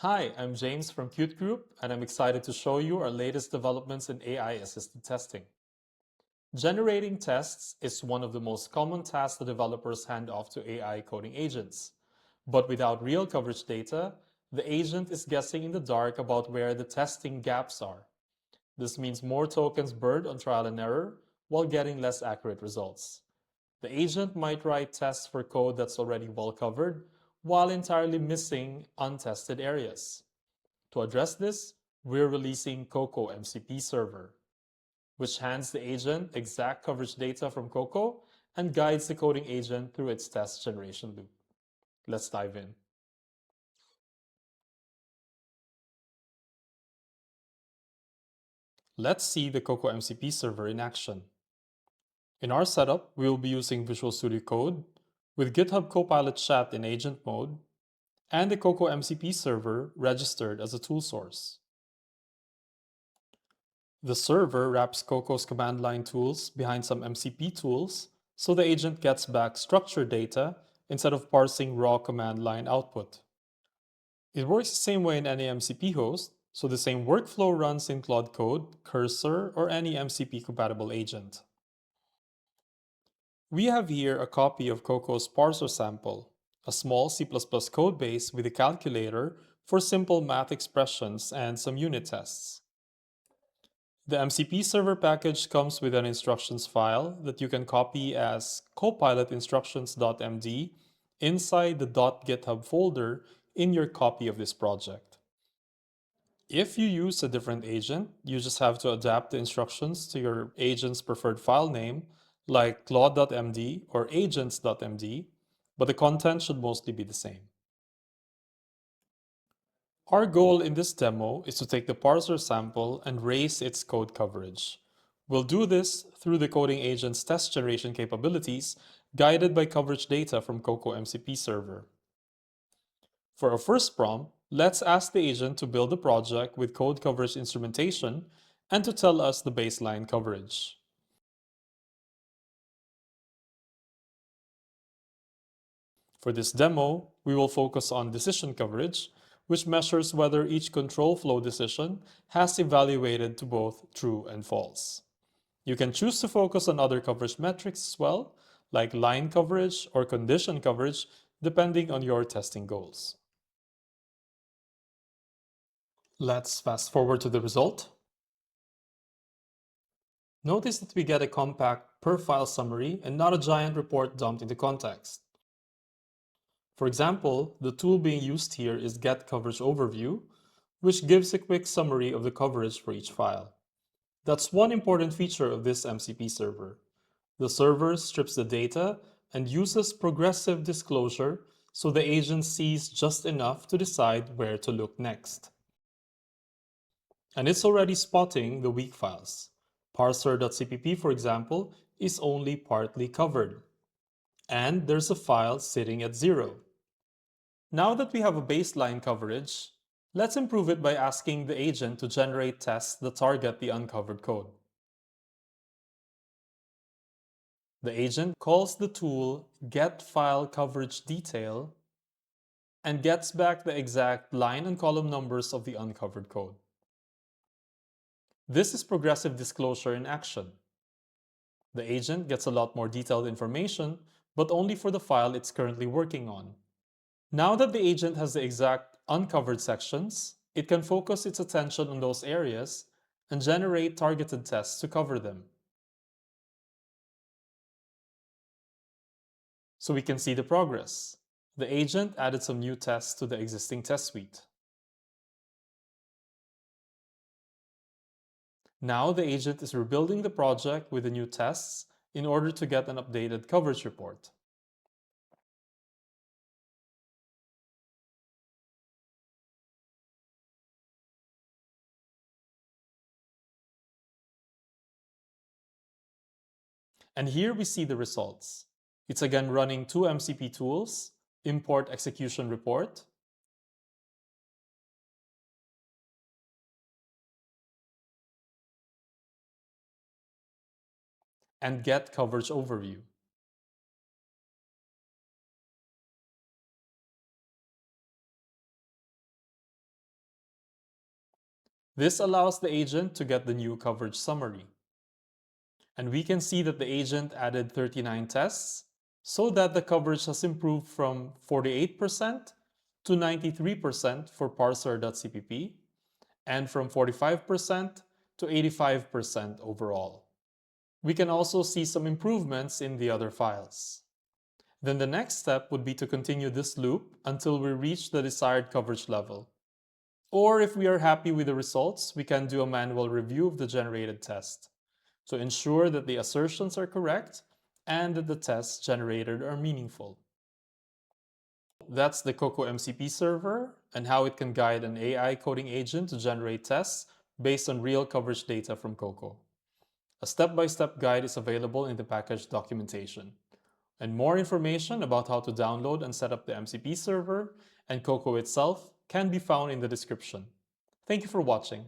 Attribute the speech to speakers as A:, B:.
A: Hi, I'm James from Qt Group, and I'm excited to show you our latest developments in AI-assisted testing. Generating tests is one of the most common tasks that developers hand off to AI coding agents. But without real coverage data, the agent is guessing in the dark about where the testing gaps are. This means more tokens burned on trial and error while getting less accurate results. The agent might write tests for code that's already well covered while entirely missing untested areas. To address this, we're releasing Coco MCP Server, which hands the agent exact coverage data from Coco and guides the coding agent through its test generation loop. Let's dive in. Let's see the Coco MCP server in action. In our setup, we will be using Visual Studio Code with GitHub Copilot chat in agent mode and the Coco MCP server registered as a tool source. The server wraps Coco's command line tools behind some MCP tools so the agent gets back structured data instead of parsing raw command line output. It works the same way in any MCP host, so the same workflow runs in Claude Code, Cursor, or any MCP-compatible agent. We have here a copy of Coco's parser sample, a small C++ code base with a calculator for simple math expressions and some unit tests. The MCP server package comes with an instructions file that you can copy as copilotinstructions.md inside the .github folder in your copy of this project. If you use a different agent, you just have to adapt the instructions to your agent's preferred file name, like claude.md or agents.md, but the content should mostly be the same. Our goal in this demo is to take the parser sample and raise its code coverage. We'll do this through the coding agent's test generation capabilities, guided by coverage data from Coco MCP Server. For our first prompt, let's ask the agent to build a project with code coverage instrumentation and to tell us the baseline coverage. For this demo, we will focus on decision coverage, which measures whether each control flow decision has evaluated to both true and false. You can choose to focus on other coverage metrics as well, like line coverage or condition coverage, depending on your testing goals. Let's fast forward to the result. Notice that we get a compact per file summary and not a giant report dumped into context. For example, the tool being used here is Get Coverage Overview, which gives a quick summary of the coverage for each file. That's one important feature of this MCP server. The server strips the data and uses progressive disclosure so the agent sees just enough to decide where to look next. And it's already spotting the weak files. Parser.cpp, for example, is only partly covered. And there's a file sitting at 0. Now that we have a baseline coverage, let's improve it by asking the agent to generate tests that target the uncovered code. The agent calls the tool getFileCoverageDetail and gets back the exact line and column numbers of the uncovered code. This is progressive disclosure in action. The agent gets a lot more detailed information, but only for the file it's currently working on. Now that the agent has the exact uncovered sections, it can focus its attention on those areas and generate targeted tests to cover them. So we can see the progress. The agent added some new tests to the existing test suite. Now the agent is rebuilding the project with the new tests in order to get an updated coverage report. And here we see the results. It's again running two MCP tools, import execution report, and get coverage overview. This allows the agent to get the new coverage summary. And we can see that the agent added 39 tests, so that the coverage has improved from 48% to 93% for parser.cpp, and from 45% to 85% overall. We can also see some improvements in the other files. Then the next step would be to continue this loop until we reach the desired coverage level. Or if we are happy with the results, we can do a manual review of the generated test to ensure that the assertions are correct and that the tests generated are meaningful. That's the Coco MCP server and how it can guide an AI coding agent to generate tests based on real coverage data from Coco. A step-by-step guide is available in the package documentation. And more information about how to download and set up the MCP server and Coco itself can be found in the description. Thank you for watching.